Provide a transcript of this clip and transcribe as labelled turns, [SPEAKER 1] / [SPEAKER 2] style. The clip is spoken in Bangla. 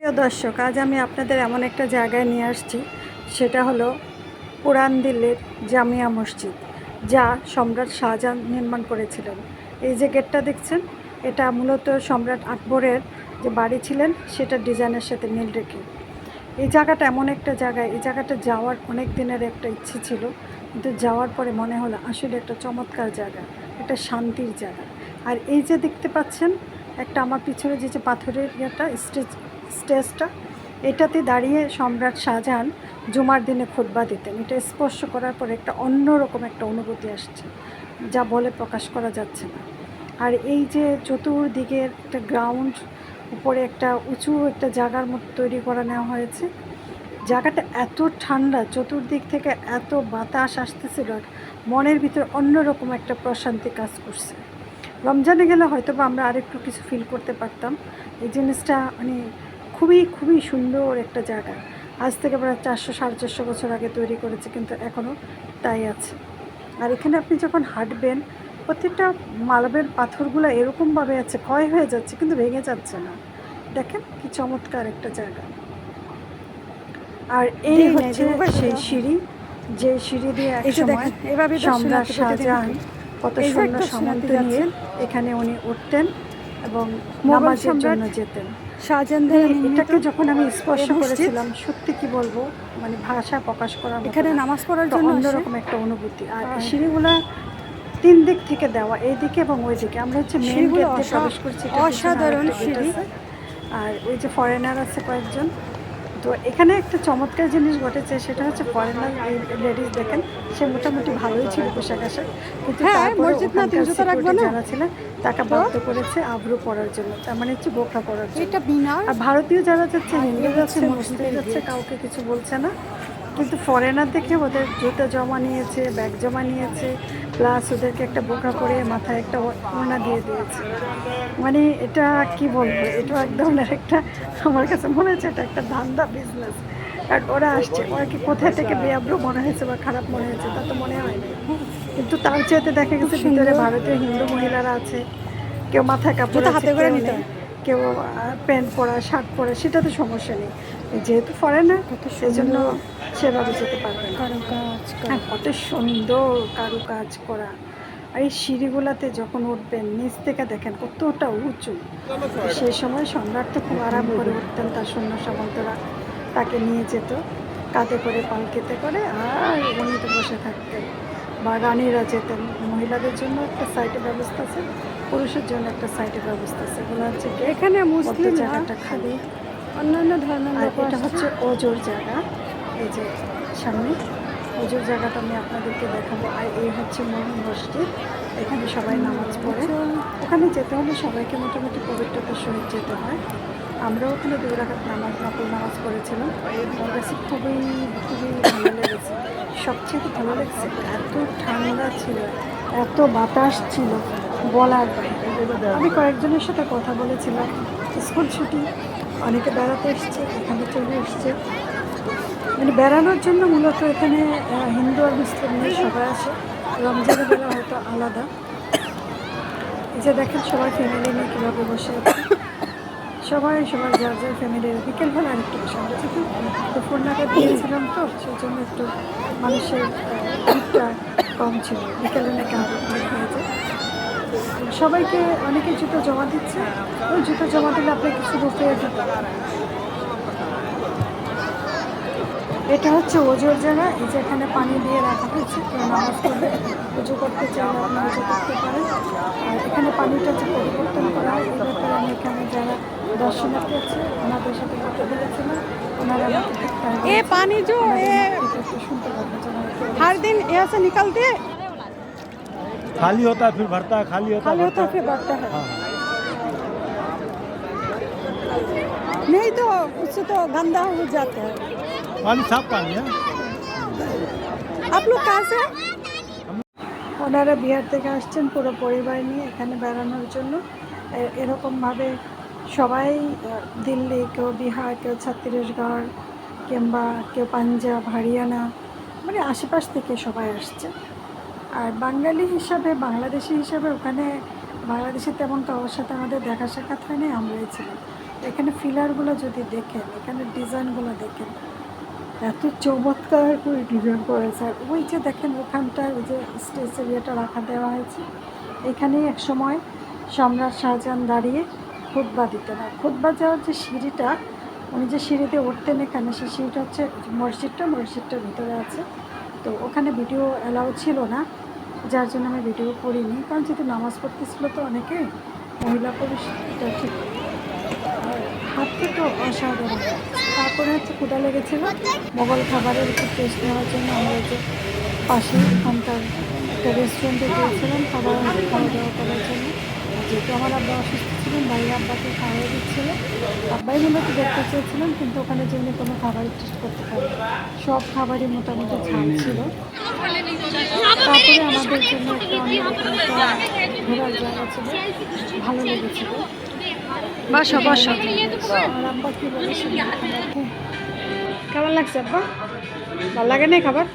[SPEAKER 1] প্রিয় দর্শক, আজ আমি আপনাদের এমন একটা জায়গায় নিয়ে আসছি, সেটা হলো পুরান দিল্লির জামিয়া মসজিদ, যা সম্রাট শাহজাহান নির্মাণ করেছিলেন। এই যে গেটটা দেখছেন, এটা মূলত সম্রাট আকবরের যে বাড়ি ছিলেন সেটার ডিজাইনের সাথে মিল রেখে। এই জায়গাটা এমন একটা জায়গা, এই জায়গাটা যাওয়ার অনেক দিনের একটা ইচ্ছে ছিল, কিন্তু যাওয়ার পরে মনে হলো আসলে একটা চমৎকার জায়গা, একটা শান্তির জায়গা। আর এই যে দেখতে পাচ্ছেন একটা আমার পিছনে যে পাথরের ইয়েটা স্টেজটা, এটাতে দাঁড়িয়ে সম্রাট শাহজাহান জুমার দিনে খুতবা দিতেন। এটা স্পর্শ করার পরে একটা অন্যরকম একটা অনুভূতি আসছে, যা বলে প্রকাশ করা যাচ্ছে না। আর এই যে চতুর্দিকের একটা গ্রাউন্ড, উপরে একটা উঁচু একটা জায়গার মতো তৈরি করে নেওয়া হয়েছে। জায়গাটা এত ঠান্ডা, চতুর্দিক থেকে এত বাতাস আসতেছিল, মনের ভিতরে অন্যরকম একটা প্রশান্তি কাজ করছে। রমজানে গেলে হয়তো বা আমরা আরেকটু কিছু ফিল করতে পারতাম। এই জিনিসটা মানে খুবই খুবই সুন্দর একটা জায়গা। আজ থেকে প্রায় 400-450 বছর আগে তৈরি করেছে, কিন্তু এখনও তাই আছে। আর এখানে আপনি যখন হাঁটবেন, প্রত্যেকটা মার্বেল পাথরগুলো এরকমভাবে আছে, ক্ষয় হয়ে যাচ্ছে কিন্তু ভেঙে যাচ্ছে না। দেখেন কি চমৎকার একটা জায়গা। আর এই হচ্ছে সেই সিঁড়ি, যে সিঁড়ি দিয়ে একসময় সম্রাট শাহজাহান কত সৈন্য সামন্ত নিয়ে এখানে উনি উঠতেন এবং নামাজের জন্য যেতেন। এটাকে যখন আমি স্পর্শ করেছিলাম, সত্যি কি বলবো, মানে ভাষা প্রকাশ করার মতো
[SPEAKER 2] এখানে নামাজ পড়ার জন্য
[SPEAKER 1] অন্যরকম একটা অনুভূতি। আর সিঁড়িগুলা 3 দিক থেকে দেওয়া, এই দিকে এবং ওই দিকে। আমরা হচ্ছে মেন গেট দিয়ে প্রবেশ করছি,
[SPEAKER 2] অসাধারণ সিঁড়ি।
[SPEAKER 1] আর ওই যে ফরেনার আছে কয়েকজন। তো এখানে একটা চমৎকার জিনিস ঘটেছে, সেটা হচ্ছে ফরেনার লেডিস, দেখেন সে মোটামুটি ভালোই ছিল পোশাক আশাক, কিন্তু যারা ছিলেন তাকে বাধ্য করেছে আবরু পরার জন্য, তার মানে হচ্ছে বোরকা পরার জন্য। আর ভারতীয় যারা যাচ্ছে, হিন্দু যাচ্ছে, মুসলিম যাচ্ছে, কাউকে কিছু বলছে না। কিন্তু ফরেনার দেখে ওদের জুতো জমা নিয়েছে, ব্যাগ জমা নিয়েছে, প্লাস ওদেরকে একটা বোরকা পরে মাথায় একটা ওড়না দিয়ে দিয়েছে। মানে এটা কি বলবো, এটা এক ধরনের একটা, আমার কাছে মনে হচ্ছে এটা একটা ধান্দা বিজনেস। কারণ ওরা আসছে, ওরা কি কোথায় থেকে বেআব্রু মনে হয়েছে বা খারাপ মনে হয়েছে তা তো মনে হয়নি, কিন্তু তার চেয়েতে দেখা গেছে ভিতরে ভারতীয় হিন্দু মহিলারা আছে, কেউ মাথায় কাপড় হাতে করে নিতে, কেউ প্যান্ট পরা, শার্ট পরা, সেটাতে সমস্যা নেই। যেহেতু ফরেনার, সেই জন্য সেভাবে যেতে পারবে না। হ্যাঁ, কত সুন্দর কারুকাজ করা। আর এই সিঁড়িগুলাতে যখন উঠবেন, নিচ থেকে দেখেন কতটা উঁচু। সেই সময় সম্রাট তো খুব আরাম করে উঠতেন, তার সৈন্য সামন্তরা তাকে নিয়ে যেত কাঁধে করে, পালকিতে করে, আর উনি তো বসে থাকতেন। বা রানীরা যেতেন। মহিলাদের জন্য একটা সাইডের ব্যবস্থা আছে, পুরুষের জন্য একটা সাইডের ব্যবস্থা আছে। এগুলো হচ্ছে
[SPEAKER 2] এখানে মুসলিম
[SPEAKER 1] জায়গাটা খালি,
[SPEAKER 2] অন্যান্য ধর্মের
[SPEAKER 1] আর এটা হচ্ছে ওজোর জায়গা। এই যে সামনে ওজোর জায়গাটা আমি আপনাদেরকে দেখাবো। আর এই হচ্ছে মূল মসজিদ, এখানে সবাই নামাজ পড়ে। ওখানে যেতে হলে সবাইকে মোটামুটি পবিত্রতার সহিত যেতে হয়। আমরাও ওখানে 2 রাকাত নকল নামাজ পড়েছিলাম। আমার কাছে খুবই খুবই ভালো লেগেছে। সবচেয়ে ভালো লেগেছে এত ঠান্ডা ছিল, এত বাতাস ছিল, বলার বাইরে। আমি কয়েকজনের সাথে কথা বলেছিলাম, স্কুল ছুটি, অনেকে বেড়াতে এসছে, এখানে চলে এসছে। মানে বেড়ানোর জন্য মূলত এখানে হিন্দু আর মুসলিম নিয়ে সবাই আসে। রমজানের বেলা হয়তো আলাদা। এই যে দেখেন সবাই ফ্যামিলি নিয়ে কীভাবে বসে আছে, সবাই যার যার ফ্যামিলির। বিকেলবেলা আরেকটু বেশি, আমরা যেহেতু দুপুর নাগাদ দিয়েছিলাম, তো সেই জন্য একটু মানুষের ভিড়টা কম ছিল। বিকেলে নাকি আরও ভিড় হয়ে যায়। সবাইকে অনেকে জুতো জমা দিচ্ছে, ওই জুতো জমা দিলে আপনি কিছু বুফে দিতে। এটা হচ্ছে ওজোর জায়গা। এই যে এখানে পানি দিয়ে রাখা হয়েছে, কেউ নামাজ পড়বে, উজু করতে চাইলে আপনি উজু করতে পারেন। আর এখানে পানিটা যে পরিবর্তন করা হয়, এই ব্যাপারে আমি এখানে যারা দর্শনার্থী আছে ওনাদের সাথে কথা বলেছিলাম। ওনারা আমাকে
[SPEAKER 2] पानी जो
[SPEAKER 1] শুনতে পারবেন
[SPEAKER 2] हर दिन यहाँ से निकलते हैं,
[SPEAKER 3] खाली होता है फिर भरता है, खाली होता है
[SPEAKER 2] फिर बढ़ता है।
[SPEAKER 3] हाँ।
[SPEAKER 2] नहीं तो उससे तो गंदा हो जाता है।
[SPEAKER 3] पानी साफ पानी है।
[SPEAKER 2] आप लोग कहाँ से?
[SPEAKER 1] ওনারা বিহার থেকে আসছেন পুরো পরিবার নিয়ে এখানে বেড়ানোর জন্য। এরকমভাবে সবাই দিল্লি, কেউ বিহার, কেউ ছত্তিশগড়, কিংবা কেউ পাঞ্জাব, হরিয়ানা, মানে আশেপাশ থেকে সবাই আসছে। আর বাঙালি হিসাবে, বাংলাদেশি হিসাবে ওখানে বাংলাদেশে তেমন কারোর সাথে আমাদের দেখা সাক্ষাৎ হয়নি, আমরাই ছিলাম। এখানে ফিলারগুলো যদি দেখেন, এখানে ডিজাইনগুলো দেখেন, এত চমৎকার করে ডিজাইন করেছে। আর ওই যে দেখেন ওখানটায় ওই যে স্টেজ এরিয়াটা রাখা দেওয়া হয়েছে, এখানেই এক সময় সম্রাট শাহজাহান দাঁড়িয়ে খুতবা দিতেন। আর খুতবা যাওয়ার যে সিঁড়িটা, উনি যে সিঁড়িতে উঠতেন এখানে, সেই সিঁড়িটা হচ্ছে মসজিদটার ভিতরে আছে। তো ওখানে ভিডিও অ্যালাউ ছিল না, যার জন্য আমি ভিডিও করিনি, কারণ যেহেতু নামাজ পড়তেছিল তো অনেকে, মহিলা পুরুষ এটা ঠিক। আর হাতটা তো অসাধারণ। তারপরে হচ্ছে ক্ষুধা লেগেছিল, মোগল খাবারের একটু টেস্ট নেওয়ার জন্য আমরা যে পাশে ওখানকার একটা রেস্টুরেন্টে গিয়েছিলাম খাওয়া দাওয়া করার জন্য। যেহেতু আমার আব্বা অসুস্থ ছিলেন, ভাই আব্বাকে খাওয়াই দিচ্ছিল। আব্বাই মূলত দেখতে চেয়েছিলেন, কিন্তু ওখানে যেমনি কোনো খাবার টেস্ট করতে পারি, সব খাবারই মোটামুটি ঝাল ছিল। তারপরে আমাদের জন্য একটা অন্যরকম একটা ঘোরার জায়গা ছিল, ভালো লেগেছিল।
[SPEAKER 2] বসো বসো।
[SPEAKER 1] আর আব্বা কী বলেছিল, কেমন লাগছে আব্বা? ভালো লাগে না খাবার?